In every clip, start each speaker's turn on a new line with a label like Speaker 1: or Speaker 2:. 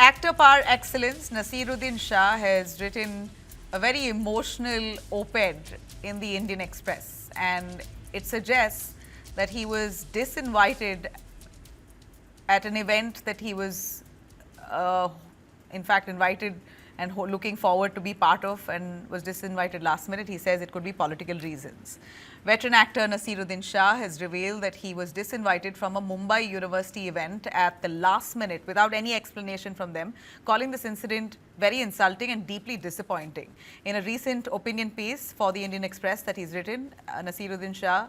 Speaker 1: actor par excellence, Naseeruddin Shah, has written a very emotional op-ed in the Indian Express, and it suggests that he was disinvited at an event that he was, in fact, invited and looking forward to be part of, and was disinvited last minute. He says it could be political reasons. Veteran actor Naseeruddin Shah has revealed that he was disinvited from a Mumbai University event at the last minute without any explanation from them, calling this incident very insulting and deeply disappointing. In a recent opinion piece for the Indian Express that he's written, Naseeruddin Shah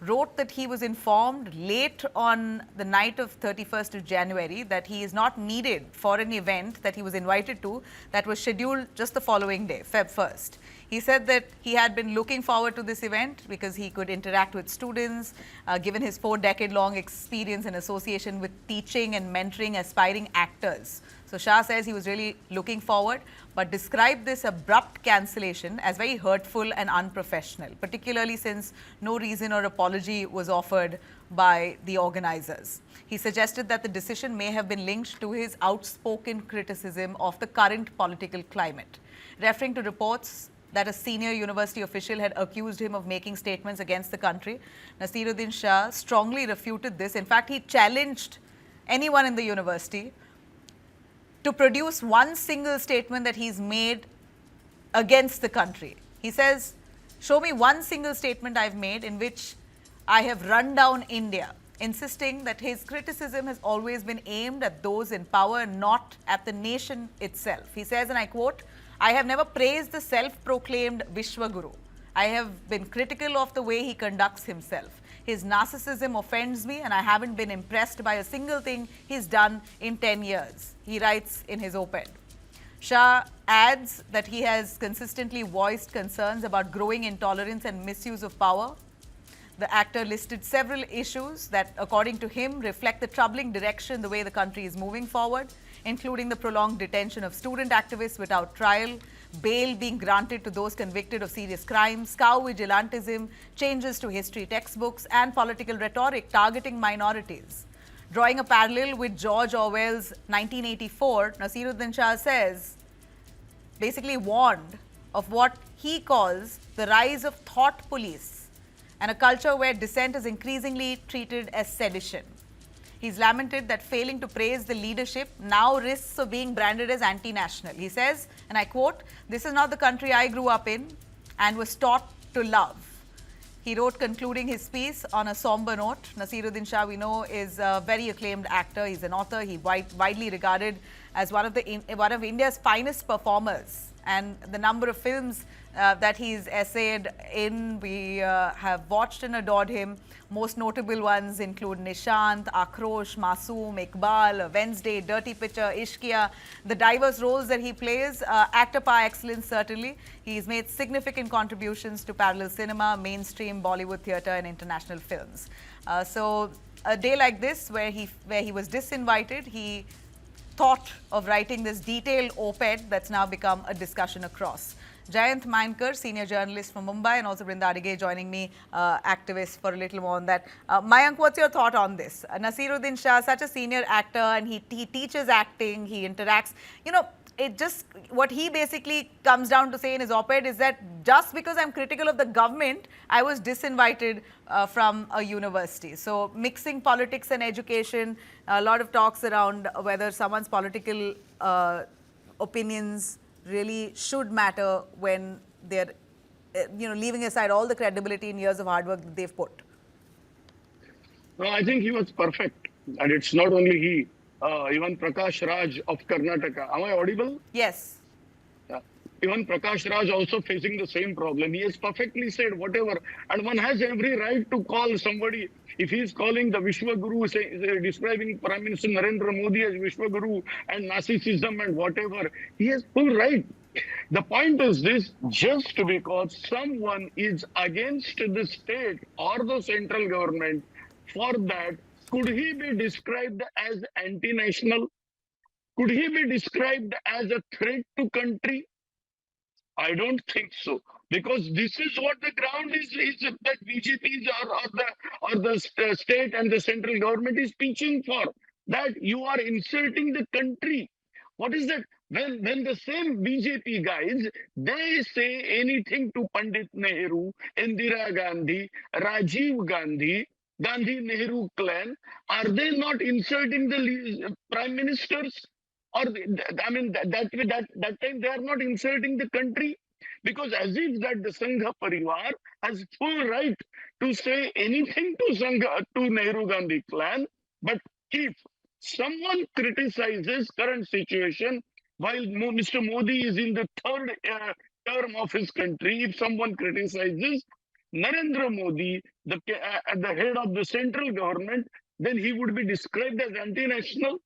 Speaker 1: wrote that he was informed late on the night of 31st of January that he is not needed for an event that he was invited to that was scheduled just the following day, Feb 1st. He said that he had been looking forward to this event because he could interact with students, given his 4-decade-long experience in association with teaching and mentoring aspiring actors. So Shah says he was really looking forward, but described this abrupt cancellation as very hurtful and unprofessional, particularly since no reason or apology was offered by the organizers. He suggested that the decision may have been linked to his outspoken criticism of the current political climate, referring to reports that a senior university official had accused him of making statements against the country. Naseeruddin Shah strongly refuted this. In fact, he challenged anyone in the university to produce one single statement that he's made against the country. He says, show me one single statement I've made in which I have run down India, insisting that his criticism has always been aimed at those in power, not at the nation itself. He says, and I quote, I have never praised the self-proclaimed Vishwaguru. I have been critical of the way he conducts himself. His narcissism offends me, and I haven't been impressed by a single thing he's done in 10 years, he writes in his op-ed. Shah adds that he has consistently voiced concerns about growing intolerance and misuse of power. The actor listed several issues that, according to him, reflect the troubling direction the way the country is moving forward, including the prolonged detention of student activists without trial, bail being granted to those convicted of serious crimes, cow vigilantism, changes to history textbooks, and political rhetoric targeting minorities. Drawing a parallel with George Orwell's 1984, Naseeruddin Shah says, basically warned of what he calls the rise of thought police and a culture where dissent is increasingly treated as sedition. He's lamented that failing to praise the leadership now risks of being branded as anti-national. He says, and I quote, this is not the country I grew up in and was taught to love. He wrote, concluding his piece on a somber note. Naseeruddin Shah, we know, is a very acclaimed actor. He's an author. He's widely regarded as one of India's finest performers. And the number of films that he's essayed in, we have watched and adored him. Most notable ones include Nishant, Akrosh, Masoom, Iqbal, Wednesday, Dirty Picture, Ishqiya. The diverse roles that he plays, actor par excellence certainly. He's made significant contributions to parallel cinema, mainstream Bollywood theatre and international films. So a day like this where he was disinvited, he thought of writing this detailed op-ed that's now become a discussion across. Jayant Mainkar, senior journalist from Mumbai, and also Brinda Adige joining me, activist, for a little more on that. Mayank, what's your thought on this? Naseeruddin Shah, such a senior actor, and he teaches acting, he interacts. You know, it just, what he basically comes down to say in his op-ed is that just because I'm critical of the government, I was disinvited from a university. So mixing politics and education, a lot of talks around whether someone's political opinions really should matter when they're, leaving aside all the credibility and years of hard work that they've put.
Speaker 2: No, I think he was perfect. And it's not only he, even Prakash Raj of Karnataka. Am I audible?
Speaker 1: Yes.
Speaker 2: Yeah. Even Prakash Raj also facing the same problem. He has perfectly said whatever. And one has every right to call somebody. If he is calling the Vishwaguru, describing Prime Minister Narendra Modi as Vishwaguru and narcissism and whatever, he has full right. The point is this, just because someone is against the state or the central government, for that, could he be described as anti-national? Could he be described as a threat to country? I don't think so, because this is what the ground is that BJP or the state and the central government is pitching for, that you are insulting the country. What is that? When the same BJP guys, they say anything to Pandit Nehru, Indira Gandhi, Rajiv Gandhi, Gandhi Nehru clan, are they not insulting the prime ministers? Or I mean that time they are not insulting the country, because as if that the Sangha Parivar has full right to say anything to Sangha, to Nehru Gandhi clan. But if someone criticizes current situation while Mr. Modi is in the third term of his country, if someone criticizes Narendra Modi, at the head of the central government, then he would be described as anti-national.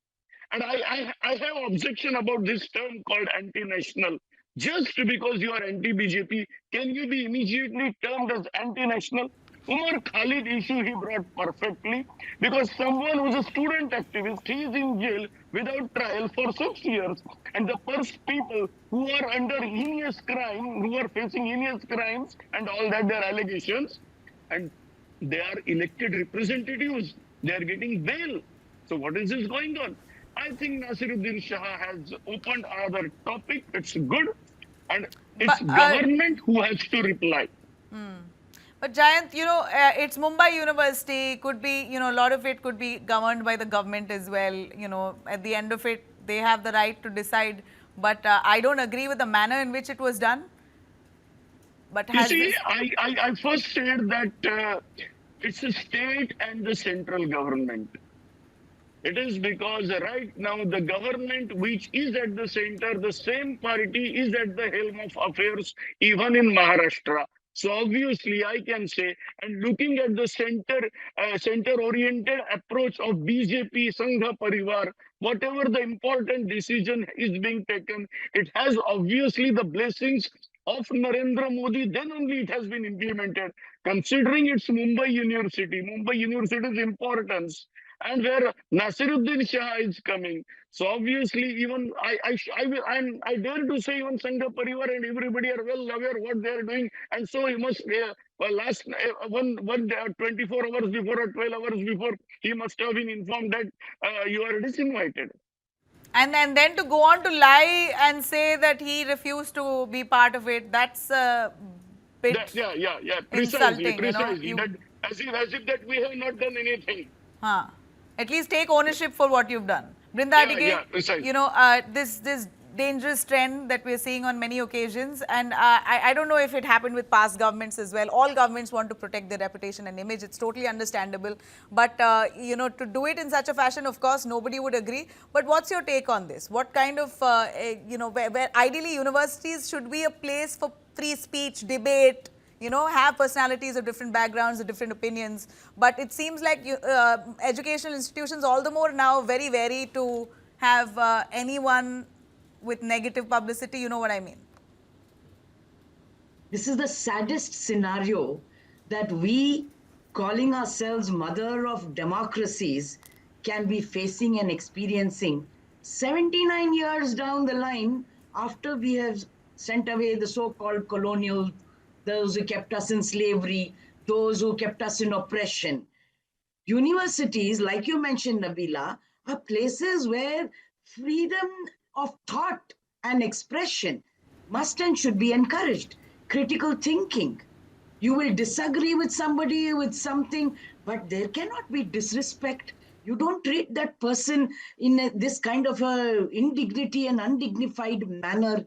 Speaker 2: And I have objection about this term called anti-national. Just because you are anti-BJP, can you be immediately termed as anti-national? Umar Khalid issue he brought perfectly, because someone who's a student activist, he is in jail without trial for 6 years. And the first people who are under heinous crime, who are facing heinous crimes and all that, their allegations, and they are elected representatives, they are getting bail. So what is this going on? I think Naseeruddin Shah has opened another topic. It's good. And it's
Speaker 1: But,
Speaker 2: government who has to reply.
Speaker 1: But Jayant, it's Mumbai University, could be, a lot of it could be governed by the government as well. At the end of it, they have the right to decide. But I don't agree with the manner in which it was done. But
Speaker 2: You see, I first said that it's a state and the central government. It is because right now the government which is at the center, the same party is at the helm of affairs, even in Maharashtra. So obviously I can say, and looking at the center-oriented approach of BJP, Sangha Parivar, whatever the important decision is being taken, it has obviously the blessings of Narendra Modi, then only it has been implemented. Considering it's Mumbai University's importance, and where Naseeruddin Shah is coming. So obviously, even I dare to say even Sangha Parivar and everybody are well aware what they are doing, and so he must last 24 hours before or 12 hours before, he must have been informed that you are disinvited.
Speaker 1: And then to go on to lie and say that he refused to be part of it, that's a bit
Speaker 2: Precisely.
Speaker 1: insulting.
Speaker 2: That as if that we have not done anything.
Speaker 1: At least take ownership for what you've done. Brinda,
Speaker 2: precisely.
Speaker 1: this dangerous trend that we're seeing on many occasions, and I don't know if it happened with past governments as well. All governments want to protect their reputation and image. It's totally understandable. But, to do it in such a fashion, of course, nobody would agree. But what's your take on this? What kind of, where ideally universities should be a place for free speech, debate, have personalities of different backgrounds, of different opinions. But it seems like educational institutions all the more now very wary to have anyone with negative publicity. You know what I mean?
Speaker 3: This is the saddest scenario that we, calling ourselves mother of democracies, can be facing and experiencing 79 years down the line after we have sent away the so-called colonial, those who kept us in slavery, those who kept us in oppression. Universities, like you mentioned, Nabila, are places where freedom of thought and expression must and should be encouraged. Critical thinking. You will disagree with somebody with something, but there cannot be disrespect. You don't treat that person in this kind of a indignity and undignified manner.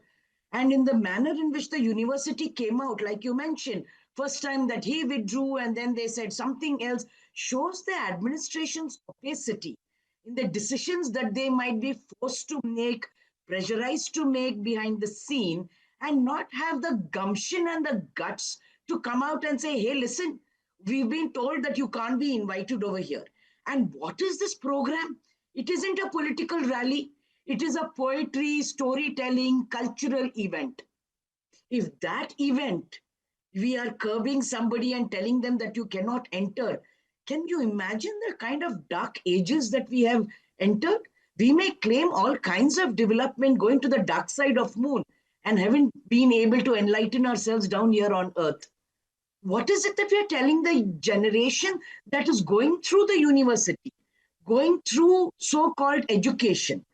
Speaker 3: And in the manner in which the university came out, like you mentioned, first time that he withdrew and then they said something else, shows the administration's opacity in the decisions that they might be forced to make, pressurized to make behind the scene, and not have the gumption and the guts to come out and say, hey, listen, we've been told that you can't be invited over here. And what is this program? It isn't a political rally. It is a poetry, storytelling, cultural event. If that event, we are curbing somebody and telling them that you cannot enter, can you imagine the kind of dark ages that we have entered? We may claim all kinds of development going to the dark side of moon and haven't been able to enlighten ourselves down here on earth. What is it that we are telling the generation that is going through the university, going through so-called education?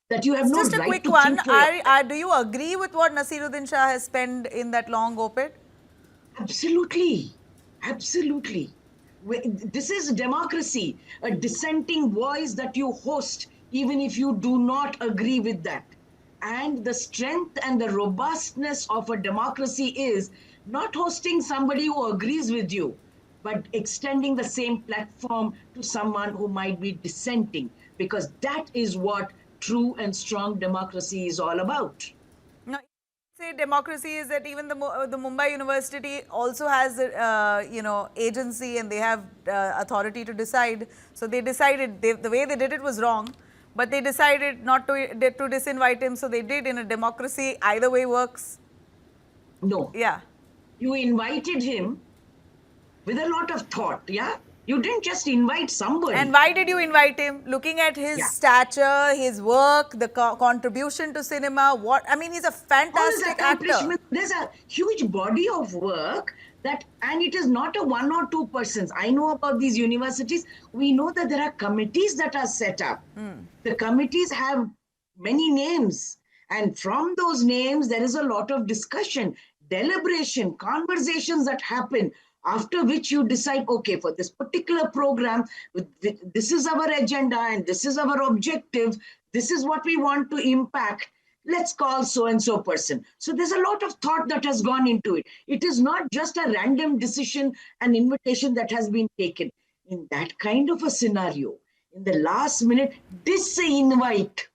Speaker 3: that you have no
Speaker 1: Just a
Speaker 3: right
Speaker 1: quick
Speaker 3: to
Speaker 1: one.
Speaker 3: think for yourself.
Speaker 1: Do you agree with what Naseeruddin Shah has penned in that long op-ed?
Speaker 3: Absolutely. Absolutely. This is democracy, a dissenting voice that you host, even if you do not agree with that. And the strength and the robustness of a democracy is not hosting somebody who agrees with you, but extending the same platform to someone who might be dissenting, because that is what true and strong democracy is all about.
Speaker 1: No, say democracy is that even the Mumbai University also has agency, and they have authority to decide. So they decided the way they did it was wrong, but they decided not to disinvite him. So they did. In a democracy, either way works.
Speaker 3: No.
Speaker 1: Yeah.
Speaker 3: You invited him with a lot of thought, yeah? You didn't just invite somebody.
Speaker 1: And why did you invite him? Looking at his stature, his work, the contribution to cinema, he's a fantastic actor.
Speaker 3: There's a huge body of work and it is not a one or two persons. I know about these universities. We know that there are committees that are set up. The committees have many names. And from those names, there is a lot of discussion, deliberation, conversations that happen, after which you decide, okay, for this particular program, this is our agenda and this is our objective, this is what we want to impact, let's call so-and-so person. So there's a lot of thought that has gone into it. It is not just a random decision and invitation that has been taken. In that kind of a scenario, in the last minute, disinvite.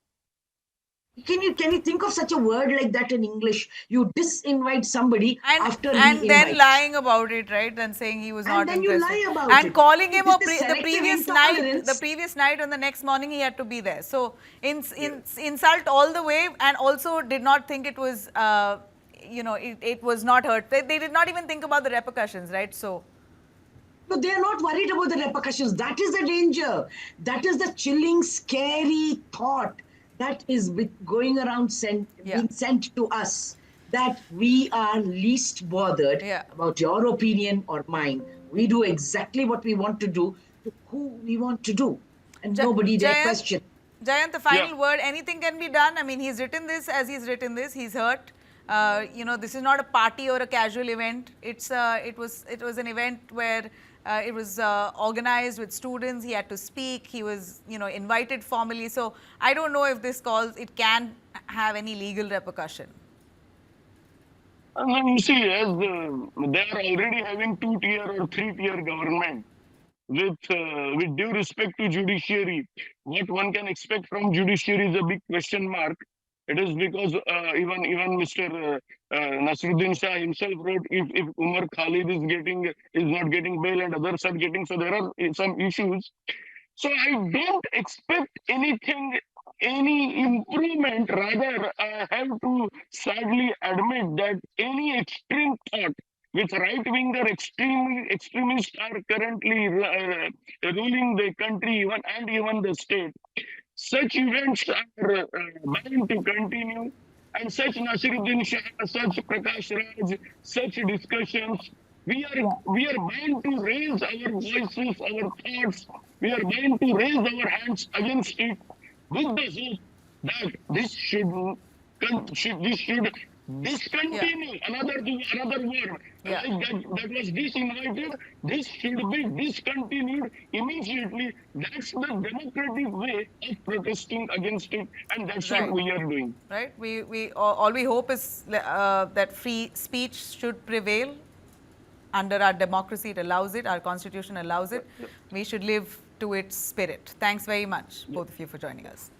Speaker 3: Can you think of such a word like that in English? You disinvite somebody after
Speaker 1: and then lying about it, right? And saying he was not interested.
Speaker 3: And then you lie about
Speaker 1: it.
Speaker 3: And
Speaker 1: calling him the previous night, on the next morning he had to be there. So insult all the way, and also did not think it was, it was not hurt. They did not even think about the repercussions, right? So.
Speaker 3: No, they are not worried about the repercussions. That is the danger. That is the chilling, scary thought that is going around being sent to us, that we are least bothered about your opinion or mine. We do exactly what we want to do to who we want to do, and nobody dare question.
Speaker 1: Jayant, the final word, anything can be done. I mean, he's written this as he's written this. He's hurt. This is not a party or a casual event. It was an event where it was organized with students. He had to speak. He was, invited formally. So I don't know if this it can have any legal repercussion.
Speaker 2: You see, as they are already having 2-tier or 3-tier government, with due respect to judiciary, what one can expect from judiciary is a big question mark. It is because even Mr. Naseeruddin Shah himself wrote, if Umar Khalid is not getting bail and others are getting, so there are some issues. So I don't expect any improvement. Rather, I have to sadly admit that any extreme thought which right-winger extremists are currently ruling the country and even the state, such events are bound to continue, and such Naseeruddin Shah, such Prakash Raj, such discussions, we are bound to raise our voices, our thoughts. We are bound to raise our hands against it, with the hope that this should discontinue. Another word, that was disinvited. This should be discontinued immediately. That's the democratic way of protesting against it, and that's what we are doing.
Speaker 1: Right. All we hope is that free speech should prevail. Under our democracy, it allows it. Our constitution allows it. We should live to its spirit. Thanks very much, both of you, for joining us.